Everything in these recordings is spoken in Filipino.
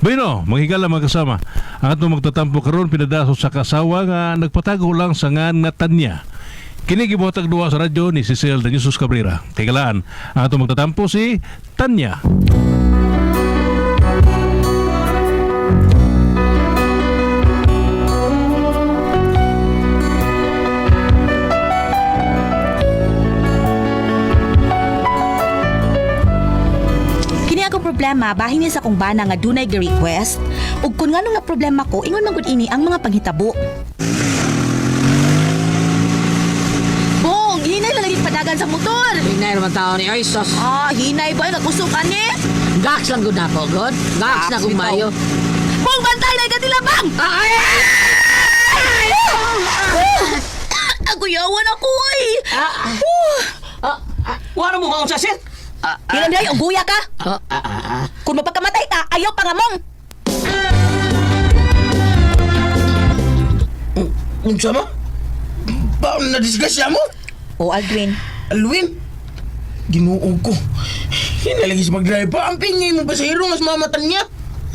Bueno, maghigala mga kasama. Ang atong magtatampo karon pinadaso sa kasawa nga nagpatago lang sa ngan nga Tanya. Kini gibuhatag duwa sa radyo ni Cecil de Jesus Cabrera. Tigalaan, ang atong magtatampo si Tanya. Problema bahin niya sa kong bana nga dunay gi-request ug kun ngano nga problema ko ingon man gud ini ang mga panghitabo. Bong, hinay lang lagi padagan sa motor. Hinay naman tao ni Ay, sos. Hinay ba nagusok ani? Gax lang gud ako, God. Gax na kung mayo. Bong, bantay na katila bang. Aguyawan ako eh. Wala mo kang sasit? Ilan day og guya ka? Kung mapagkamatay ka, ayaw pa nga mong. Unsa mo? Paano na-disgrasya mo? O Aldwin, Alwin? Ginuog ko. Hinalagis mag-drive pa. Ang pingay mo ba sa hero mas mamatan niya?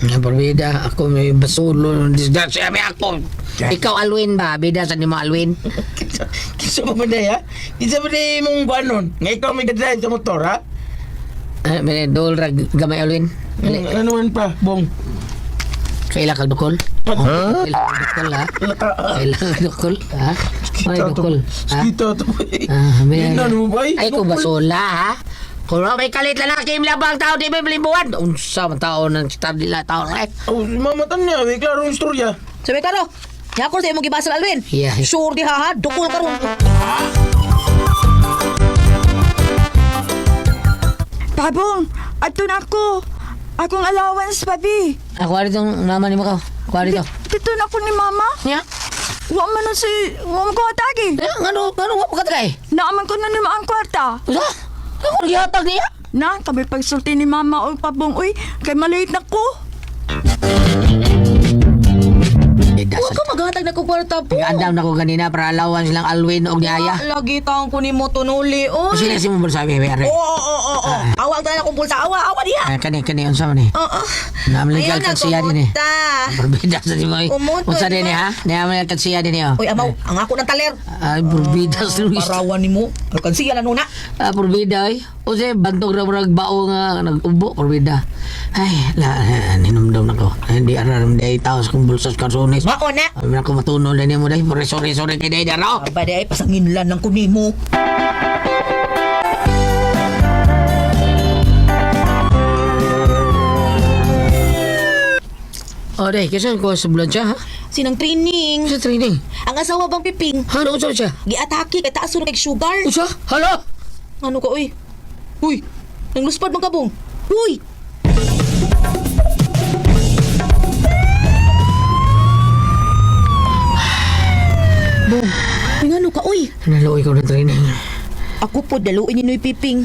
Nga, bida, ako may basulo ng disgrasya. May ako. Ikaw, Alwin ba? Bida sa ni mo, Alwin? Kinsa mo ba ha? Kinsa mo na mong guanon? Nga ikaw may gadrive sa motor, ha? May dol rag gamay, Alwin. Ano man pa, Bong? Kaila kag dukol? Kaila kag dukol, ha? Kaila kag dukol, ha? May dukol, ha? Skita to. May Ano mo ba? ay ko basula, ha? Kung may kalit lalaki, labang tao, di may balibuan. Unsa man tao ng stardila tao, eh? Oh, mamatan niya. May klarong istorya. sabi ka no? Yakon sa imong gibasal Alwin. Yeah. Sure di ha, dukol ka ron. Tabong, ato na ako. Akong allowance, babi. Ako ditong mama ni mo ka. Ako dito. Dito na ako ni mama. Nya? Wa man na si... Wa man ko atagi. Ngano wa pa ka kay? Naaman ko na ni ang kwarta. Usa? Ako gihatag niya. Na, kami pagsulti ni mama o papong. Uy, kay malate na ko. Huwag ka maghatag na kong kwarta po. Andam na ko ganina para alawan silang Alwin o Niaya. Lagi taong ko ni mo tunuli, oy. Sino si mo sabi, Mary? Oo. Awag tayo na kong pulsa. Awa diha. Kani unsa man ni? Oo. Namaligal kan siya din eh. kumunta. Burbida sa di mo. Kumunta, Unsa din di ba? ha? Namaligal kan siya din eh. Uy, amaw, ang ako ng taler. Ay, burbida sa Luis. Parawan ni mo. Alkansiya na nuna. Burbida ay. O siya, bantog na murag bao nga nag-ubo, burbida. Ay, ninumdum na ko. Hindi araram di ay taos kong bulsas karsones. Mao na. Ay, na ko matuno na niya mo dahil. Sorry kay Day Daro. Aba di ay pasangin lang ng kunimo. O, Day, kasi ko sa bulan siya, ha? Sinang training. Sa training. Ang asawa bang piping. Ano unsa siya? Giatake kay taas kay sugar. Unsa? Hala! Ano ka, uy? Uy, nang luspad bang kabong? Uy! Bong, may ano ka, uy? Naluoy ko na training. Ako po, daluin niyo yung piping.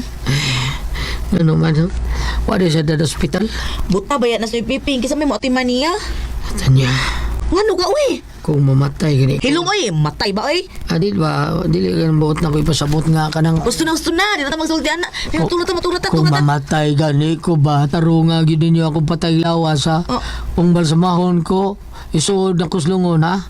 Ano man, ha? What is at the hospital? Buta ba yan na sa piping? Kisa may motiman niya? Tanya, Ano ka, uy? kung mamatay gani. Hilong, uy. Matay ba, uy? Adil ba, dili ka ng buot na ko ipasabot nga ka ng... Gusto na, Di na ta magsultian na. Matulata. Kung mamatay gani ko ba, tarunga gid ninyo akong patay lawas, ha? Oh. Kung balsamahon ko, isuod na kuslungon, ha?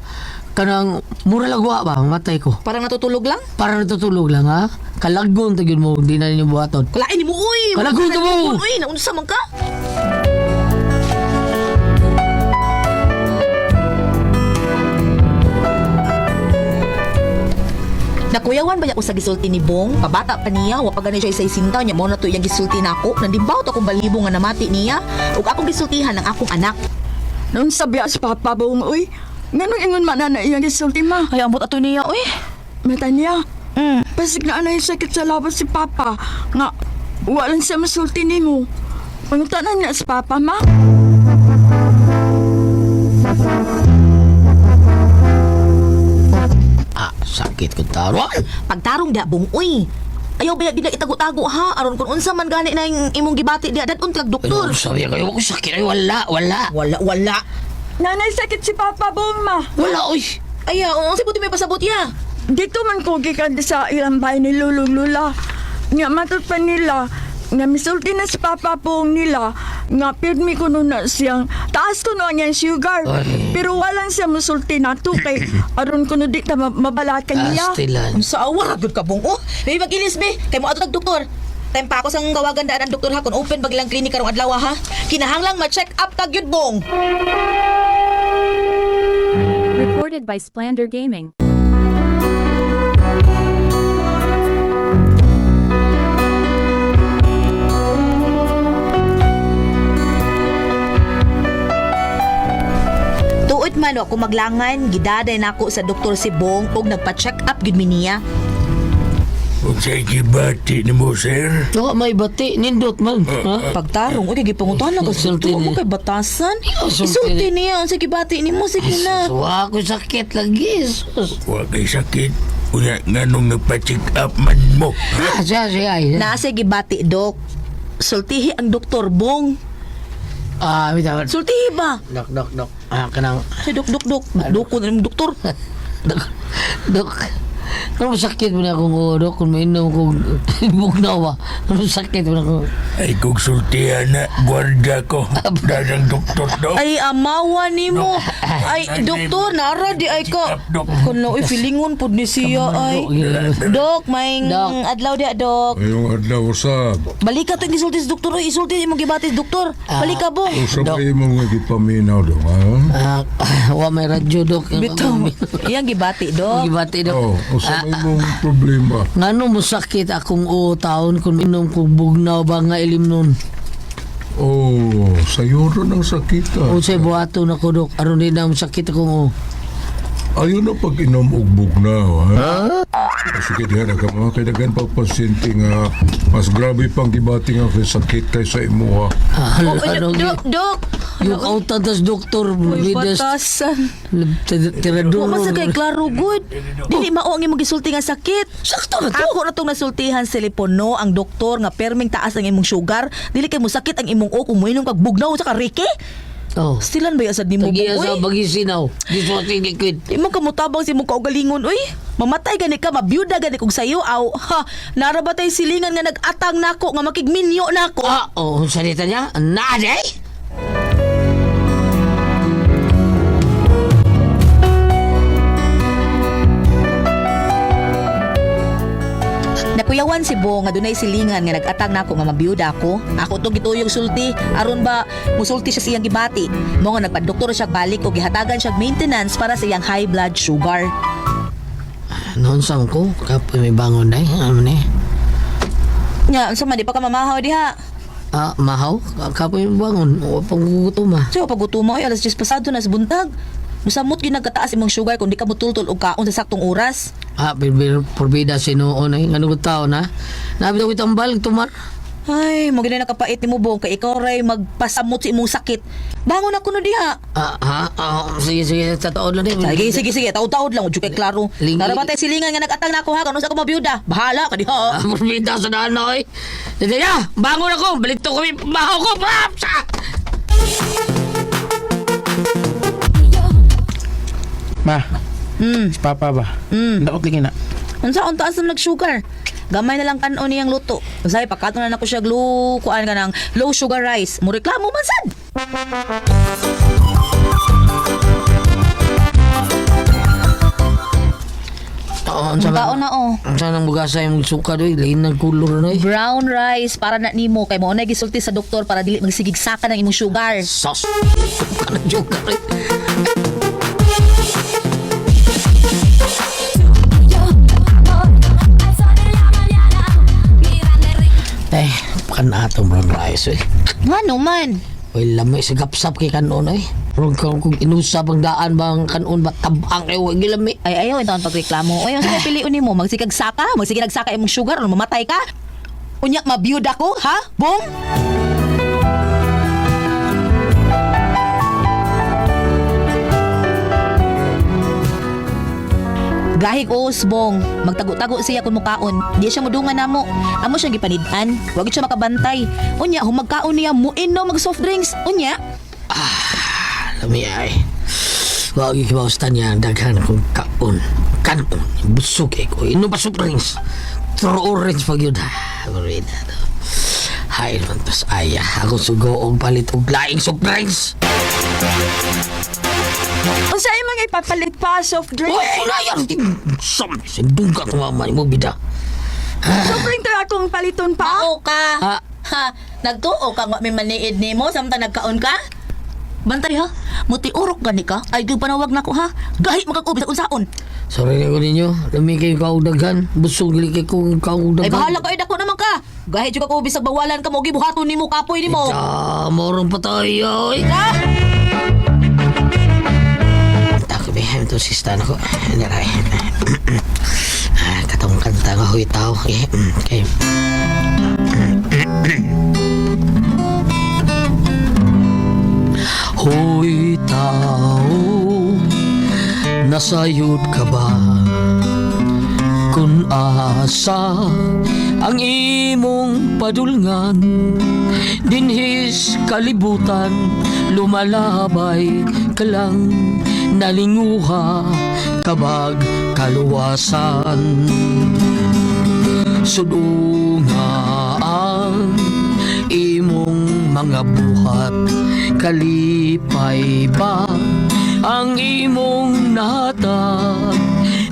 Kanang mura lagwa ba, mamatay ko. Parang natutulog lang? Para natutulog lang, ha? Kalagon tagyon mo, hindi na ninyo buhaton. Kalain ni mo, uy. Kalagon to mo! Uy, naunsa man ka? Nakuyawan ba niya ako sa gisulti ni Bong? Pabata pa niya, wa pa gani siya isa isinta niya mo na to iyang gisulti na ako. Nandimbaw to akong balibo nga namati niya. Ug akong gisultihan ng akong anak. Nung sabi sa papa buong, uy, ganun ingon man na iyang isulti ma. Ay ambot ato niya, uy. Meta niya. Pasig na anay sakit sa labas si papa. Nga, walang siya masulti ni mo. Pangutanan niya sa papa, ma. Sakit ko taro. Pagtarong da Bong, uy. Ayaw ba di na itago-tago ha? Aron kung unsa man gani na imong gibati di dadon kag doktor. Pero sabi kayo, ako sakit ay wala. Wala. Nanay sakit si papa buong, ma. Wala, uy. Ay, oo, si buti may pasabot ya. Dito man ko gikan sa ilang bahay ni Lulong Lula. Nga matod pa nila nga misulti na si Papa Pong nila nga pirmi ko nun na siyang taas ko nun niyang sugar. Ay. Pero walang siya musulti na to kay aron ko nun di ta mabalat kaniya. Astilan. Sa awa, good ka, Bong. Oh, may mag-ilis, be. Kay mo ato doktor. Time pa ako sang gawagan daan ang doktor ha. Kung open bagilang klinik karong adlaw ha. Kinahanglang ma-check up tag yun, Bong. Recorded by Splander Gaming. Tuot man ako maglangan, gidaday na ako sa doktor si Bong og nagpa-check up gid mi niya. Kung sa'y kibati ni mo, sir. Oo, may bati. Nindot man. Ha? Pagtarong, okay, gipangutan na kasi Isulti tuwa mo niya. kay batasan. Isulti Isulti niya, ang sikibati ni mo, sige na. So, ako sakit lagi. Sus. Huwag kay sakit. Kunya nga nung nagpa-check up man mo. Siya. Nasa gibati, Dok. Sultihi ang doktor Bong. Bitawan. Sultihi ba? Dok. Kanang... Si Dok. Doko na yung doktor. Dok. Ano sakit mo na akong dok? Kung mainom kong bugnaw ba? Ano sakit mo na akong... Ay, kung sultihan na, gwarda ko. Dadang doktor, dok. Ay, amawa ni mo. Ay, doktor, nara di ay ka. Dok. Kuno, filingon po ni siya ay. Dok, may Dok. adlaw di, Dok. Ayong adlaw usab. Balik ka to gisulti sa doktor. Oy, isulti mo gibati sa doktor. Balik ka, Bong. Usab Dok. ay mong gipaminaw do, ha? Wa may radyo, dok. Bitaw. Iyang gibati, Dok. Gibati, dok. Oh, usab ay mong problema. Ngano mo sakit akong taon kung inom kong bugnaw ba nga ilim nun? Oh, sayo ron ang sakita. Unsay buhato na ko, dok. Aron din na sakit akong Ayun na pag-inom og bugnaw, ha? Sige diha na ka mga kaidagan pagpasyente nga mas grabe pang gibati nga kay sakit kay sa imo, ha? Oh, Dok. Yung kautan tas doktor, Uy, bidas, batasan. tirador. Wa sa kay klaro good. Dili mao ang imong gisulti nga sakit. Sakto na to. Ako na tong nasultihan sa telepono ang doktor nga perming taas ang imong sugar, dili kay mo sakit ang imong kung moinom kag bugnaw sa karike. Oh. Stilan ba sad nimo Tagiya sa boy? bagisinaw. Diswasing liquid. Imo kamutabang si imong kaugalingon uy. Mamatay gani ka, mabiyuda gani kog sayo aw. Ha, narabatay silingan nga nag-atang nako nga makigminyo nako. Salita niya? Naday? Nakuyawan si Bo nga dunay silingan nga nag-atang nako nga mabiyuda ako. Ako to gituyog sulti aron ba musulti siya siyang gibati. Mo nga nagpa-doktor siya balik og gihatagan siya maintenance para sa iyang high blood sugar. Noon sang ko, kapoy may bangon day. Ano ni? Nya, unsa man di pa ka mamahaw diha? Mahaw? Kapoy may bangon. O pang gutom ah. So pagutuma ay alas 10 pasado na sa buntag. Musamot gyud nagkataas imong sugar kung di ka mutultol og kaon sa saktong oras. Porbida sinuon ay. Ano ko tao na? Nabitaw ko tambal, tumar. Ay, mo gina nakapait ni mo Bong kay ikaw ray magpasamot sa imong sakit. Bangon ako no diha. Sige, tataon lang din. Sige, taud-taud lang ug kay klaro. Lingi. Tara batay silingan nga nag-atang nako ha kanu sa ko mabiyuda. Bahala ka diha. Porbida sa danoy. Dito na, bangon ako. Balik to kami. Mahaw ko. Ma, si Papa ba? Daot lagi na. Unsa on taas na nag-sugar? Gamay na lang kanon niyang luto. Usay pakato na nako siya kuan ka ng low sugar rice. Mo reklamo man sad. Baon na oh. Saan ang bugasa yung suka doy? Lain ng kulor na eh. Brown rice para na nimo kay mo na gisulti sa doktor para dili magsigigsakan ng imong sugar. Sos. Suka na suka eh. Pakan atong brown rice eh. Ngano man? Uy, lamay sa gapsap kay kanon eh. Pero kung inusap ang daan bang kanon ba tabang eh, huwag gilami. Ay ayaw ito ang pagreklamo. Ayaw sa piliun nimo magsikagsaka, magsika imong sugar o mamatay ka. Unya mabiyuda ko, ha? Bong? Gahig Bong. Magtago-tago siya kung mukaon. Di siya mudungan namo. Amo siyang gipanid-an. Huwag siya makabantay. Unya, humagkaon niya, muino mag soft drinks. Unya. Lami ay. Huwag ikibaustan niya ang daghan kong kaon. Kanon. Busog eh ko. Ino ba soft drinks? True orange pag yun. Marina. Hay naman tas aya. Ako sugoong palit og laing surprise. O sa imong ipapalit pa soft drink? Uy, layar! Sindungga ko mama mo, bida. Soft drink talaga akong paliton pa? Mao ka. Ha? Ha, nagtuo ka nga may maniid nimo samtang nagkaon ka? Bantay ha, muti urok gani ka. Ay gyud panawag nako ha. Gahi magag-ubi sa unsaon. Sorry na ko ninyo. Lami kayo kaugdagan. Busog dili kayo kong kaugdagan. Ay bahala ka dako naman ka. Gahi jud ka ko bisag bawalan ka mo gibuhaton nimo kapoy nimo. Morong pa tayo. Ka? Ako bihan ito sista na ko. Naray. Katong kanta nga huy tao. Okay. Hoy tao, nasayod ka ba? Kung asa ang imong padulngan, dinhis kalibutan, lumalabay ka lang, nalinguha kabag kaluwasan. Sudunga ang imong mga buhat, kalipay ba ang imong nahatag?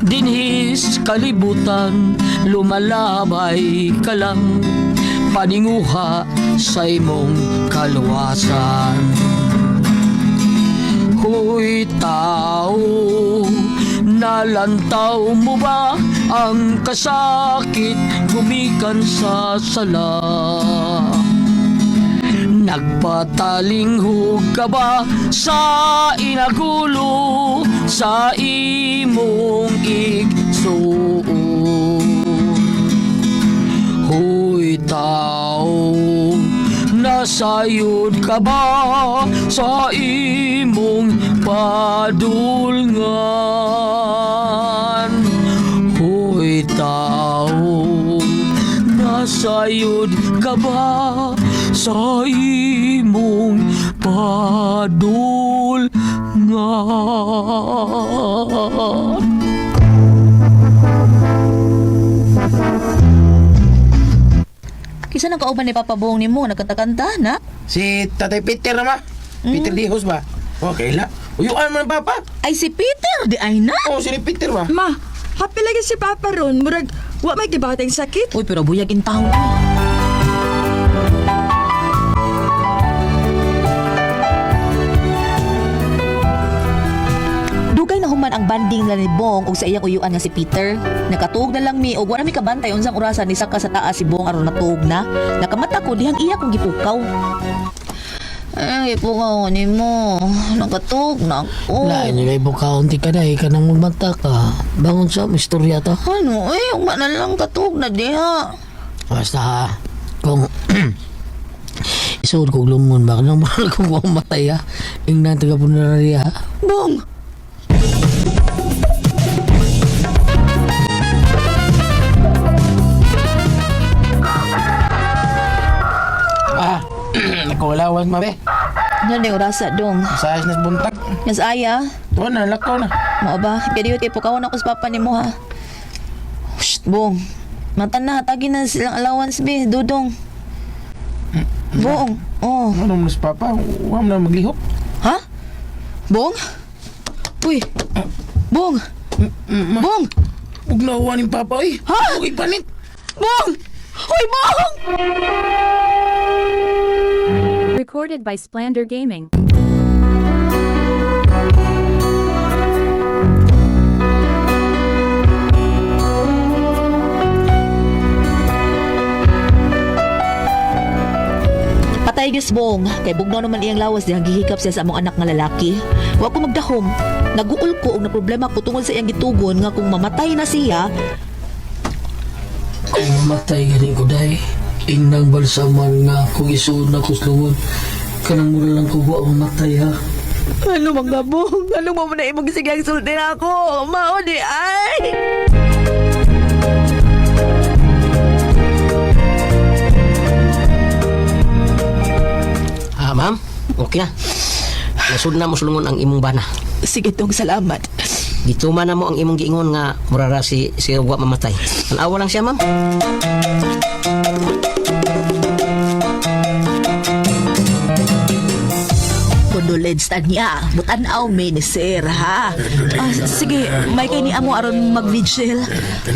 Dinhis kalibutan, lumalabay ka lang, paninguha sa imong kaluwasan. Hoy tao, nalantaw mo ba ang kasakit gumikan sa sala? Nagpatalinghog ka ba sa inagulo sa imong igsuon? Hoy tao, nasayod ka ba sa imong padulngan? Hoy tao, nasayod ka ba sa imong padulngan? Kisa nang kauban ni Papa Bong nimo nagkanta-kanta na? Si Tatay Peter naman. Peter Dihos ba? Okay la. Uyuan mo ng papa. Ay si Peter di ay na. Oh, si Peter ba? Ma, happy lagi si Papa ron. Murag, wa may gibateng sakit. Uy pero buyag in taon. Dugay na human ang banding na ni Bong ug sa iyang uyuan nga si Peter. Nakatuog na lang mi ug wala mi kabantay unsang orasan ni saka sa taas si Bong aron natuog na. Nakamata ko dihang iya kong gipukaw. Ay, ipukaw ni mo. Nakatuog na ako. Lain nyo ibo kaunti ka na, ka nang magmata ka. Bangon sa istorya ta. Ano eh, yung na lang katuog na diha. Basta ha, kung isuod kong lungon ba, nang mahal kong matay ha, yung nataga punarari ha. Bong! Nakawalawas mabe. Ano yung orasa dong? Sa ayos na buntag. Mas aya, Tuwan na, lakaw na. mao ba? Kaya kay pukawan ako sa papa ni mo ha. Shh, Bong. Mata na, tagi na silang allowance be, dudong. Bong, oh. Ano mo sa papa? Huwag mo na maglihok. Ha? Bong? Uy, Bong! Bong! Huwag na uwan ng papa eh. Ha? Huwag ipanit. Bong! Uy, Bong! Recorded by Splander Gaming. Patay Diyos Bong, kay bugnaw naman iyang lawas dihang gihikap siya sa among anak nga lalaki. Wa ko magdahom, naguol ko og na problema ko tungod sa iyang gitugon nga kung mamatay na siya, Kung mamatay gani ko dahi, inang balsaman nga kung isuod na kuslungon, kanang mura lang ko wa mamatay ha. ano mga Bong? Ano mo na imong sigang sulti na ako? Mao di ay! Ma'am, okay na. Nasud na mo sulungon ang imong bana. Sige tong salamat. Gituman na mo ang imong giingon nga murara si wa mamatay. Tanawa lang siya, ma'am. knowledge tanya. Butanaw may ni sir, ha? Sige, may kay ni amo aron mag-vigil.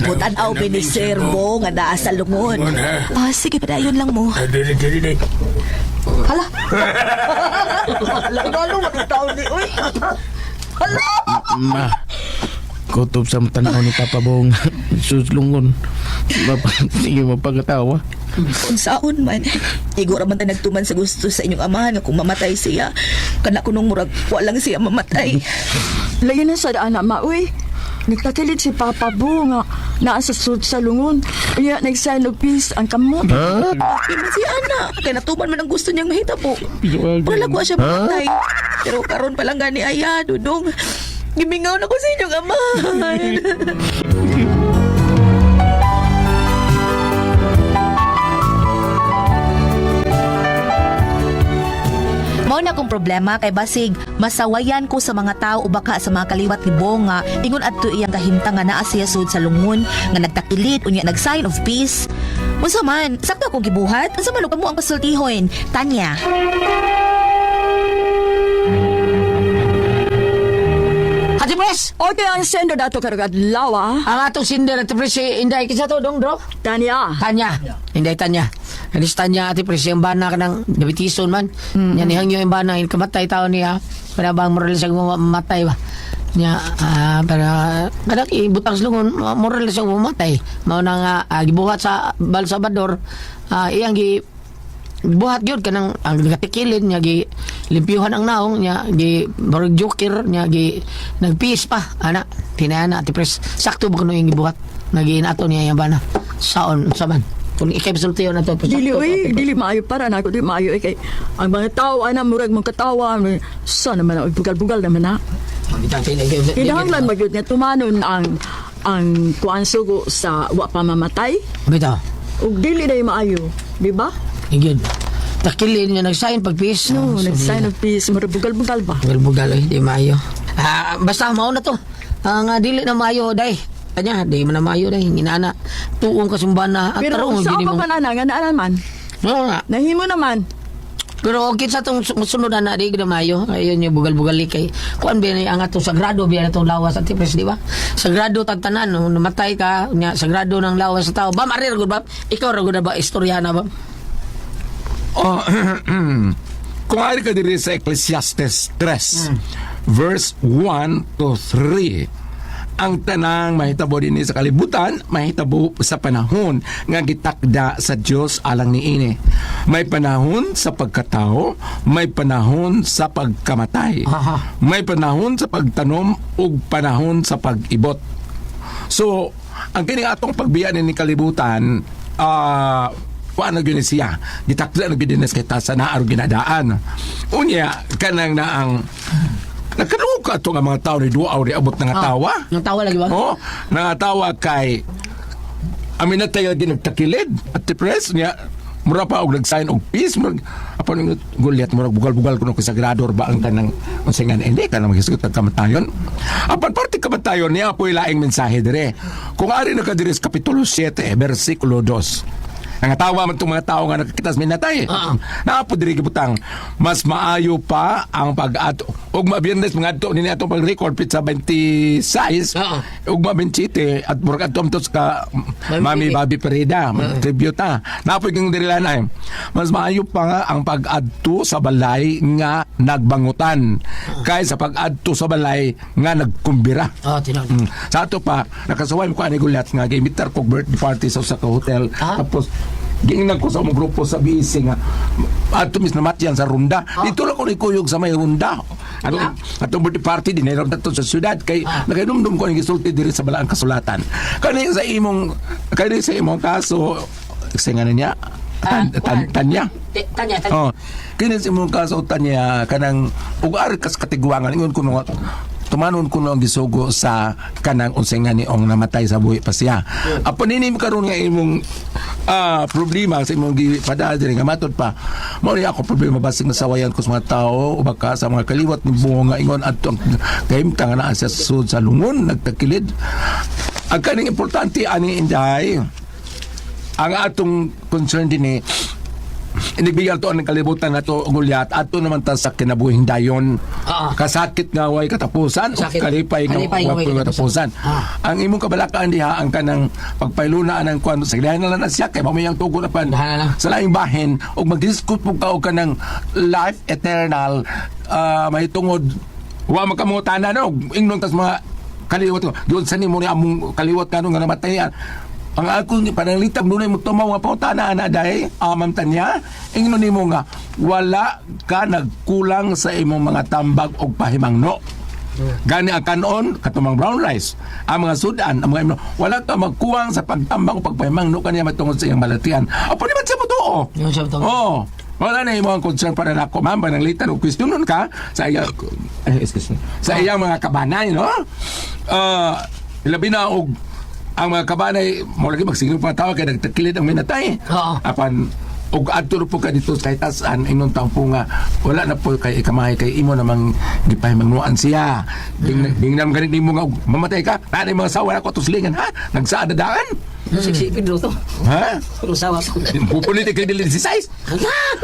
Butanaw may ni sir mo nga naa sa lungon. Sige, padayon lang mo. Hala. Hala, gano'ng matataw ni, uy. Hala. Ma, kutob sa tanaw ni Papa Bong. Suslungon. Sige, mapagkatawa. Kung saon man, igura man ta nagtuman sa gusto sa inyong amahan nga kung mamatay siya. Kana kunong murag, walang siya mamatay. Layo na sa daan na mauy. Nagtakilit si Papa Bo nga naa sa sud sa lungon. Unya nag-sign of peace ang kamot. Iman si Ana, kaya natuman man ang gusto niyang mahitabo. Wala ko siya mamatay. Pero karon pa lang gani aya, Dudong. Gimingaw na ko sa inyong amahan. Mao na kong problema kay basig masawayan ko sa mga tao o baka sa mga kaliwat ni Bonga ingon adto iyang kahimtang nga naa siya sud sa lungon nga nagtakilit unya nag-sign of peace. Unsa man, sakto akong gibuhat. Unsa man ug mo ang pasultihon? Tanya. Ate Pres! Okay, ang sendo dato karagad lawa. Ang atong sinder, Ate Pres, si Inday, kisa to, dong, bro? Tanya. Tanya. Inday, Tanya. Alis Tanya, Ate Pres, yung bana ka ng diabetison man. Yan, ihangyo yung bana, yung kamatay tao niya. Para bang moral siya mamatay ba? Nya, para kadak ibutang slungon, moral siya mamatay. Mao na nga, gibuhat sa Balsabador, iyang buhat gyud kanang ang gatikilin niya gi limpyuhan ang naong niya gi barog joker niya gi nagpis pa ana tinana Ate Pres sakto ba kuno yung gibuhat naginato niya yung bana saon saman kung ikaisultiyo na to Dili uy, dili maayo para na ako di maayo kay ang mga tao ana murag mong katawa sa naman ang bugal-bugal naman na. Kinahanglan magyud nga tumanon ang kuan sugo sa wa pa mamatay bitaw ug dili na maayo, di ba? igid takilin niya nag-sign pagpis No, nag-sign of peace, murag bugal-bugal ba? bugal di maayo basta mao na to ang dili na maayo day kanya di man na maayo day inana tuong kasumban na at Pero tarong sa gini pa mo man ana nga naanan man. oo nga Nahimo naman. pero okay sa itong sunod na di na mayo ayun yung bugal-bugal kay kuan ba ang atong sagrado biya itong lawas at tipres di ba sagrado tagtanan no namatay ka nya sagrado ng lawas sa tao ba marir gud ba ikaw ra gud ba istorya na ba Oh, kung ari ka diri sa Ecclesiastes 3, verse 1 to 3, ang tanang mahitabo din sa kalibutan, mahitabo sa panahon nga gitakda sa Dios alang niini. May panahon sa pagkatao, may panahon sa pagkamatay, may panahon sa pagtanom ug panahon sa pag-ibot. So, ang kini atong pagbiyan ni kalibutan, paano gini siya gitakda na gidinas kita sa naaro ginadaan unya kanang naang nakaluka ito nga mga tao ni duaw ni abot nga tawa ng tawa lagi ba nangatawa kay amin na tayo din nagtakilid at tipres niya mura pa og nag-sign og peace murag apan ng gulyat murag bugal-bugal kuno sa grador ba ang tanang unsingan hindi kanang maghisgot at kamatayon apan parte kamatayon niya apoy laing mensahe dire kung ari nakadiri sa kapitulo 7 versikulo 2 ang tawa man itong mga tao nga nakakita sa minatay. Naapod diri gibutang mas maayo pa ang pag-ato. Og mabiyernes mga ato nini atong pag-record pit sa 26. Og mabinchite at murag atom to sa Mami Bobby Pereda. Tribute ta. Naapod yung dirilanay. Mas maayo pa nga ang pag-adto sa balay nga nagbangutan kay sa pag-adto sa balay nga nagkumbira. Sa ato pa nakasaway mo ko ani gulat nga gimitar kog birthday party sa usa ka hotel tapos gingan ko sa mong grupo sa BC nga ato mis namatyan sa runda dito lang ko nikuyog sa may runda atong birthday party din na to sa syudad kay nagayumdum ko ang gisulti diri sa balaang kasulatan kani sa imong kaso singanan niya Tanya kini sa imong kaso Tanya kanang ugar kas katiguangan ingon ko mga tumanon ko ang gisugo sa kanang unsingan ni ong namatay sa buhi pa siya. Apo nini karon nga imong problema sa imong gipadaan diri nga matod pa. Mao ni ako problema basig nasawayan ko sa mga tao o baka sa mga kaliwat ni bungo nga ingon adto ang kahimtang na sa sud sa lungon nagtakilid. Ang kaning importante ani Inday ang atong concern dinhi inigbigay to ang kalibutan na to gulyat ato naman ta sa kinabuhing dayon. Oo. Kasakit nga way katapusan o Sakit. kalipay nga Kalipay nga way way katapusan. Ang imong kabalakaan diha ang kanang pagpayluna ng kuan sa gidahan na lang na siya kay mamayang tugon na pan Dahan na lang. sa laing bahin og mag-discuss po ka og kanang life eternal may tungod wa makamutana no ingnon tas mga kaliwat ko doon sa nimo ni among kaliwat kanong nga namatayan ang ako ni pananglitab dunay mo tumaw nga pautana na dahi Ma'am Tanya ingnon nimo nga wala ka nagkulang sa imong mga tambag og pahimangno. Gani ang kanon katumang brown rice ang mga sudan ang mga wala ka magkuwang sa pagtambang o pagpahimangno kaniya matungod sa iyang balatian apo di man sa totoo. Yung sa totoo. Oh, wala na yung mga concern para nako, ma'am, pananglitan o questionon ka sa iyang, excuse me, sa iyang mga kabanay, no? Labi na og ang mga kabanay, mo lagi magsigil pa tao kaya nagtakilid ang minatay. Oo. Apan, og adto po ka dito sa itasan inon taong po nga wala na po kay ikamahay kay imo namang gipahimangnuan siya. Bingnam ganit nimo nga mamatay ka. Tani mga sawa na ko tuslingan ha. Nagsaadadaan. Si Pedro to. Ha? Usawa ko. Pupulitin kay dili si size.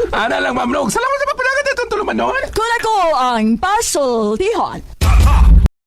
Ana lang ma'am Nog. Salamat sa pagpalagat itong tuluman noon. Kung ako ang pasultihan,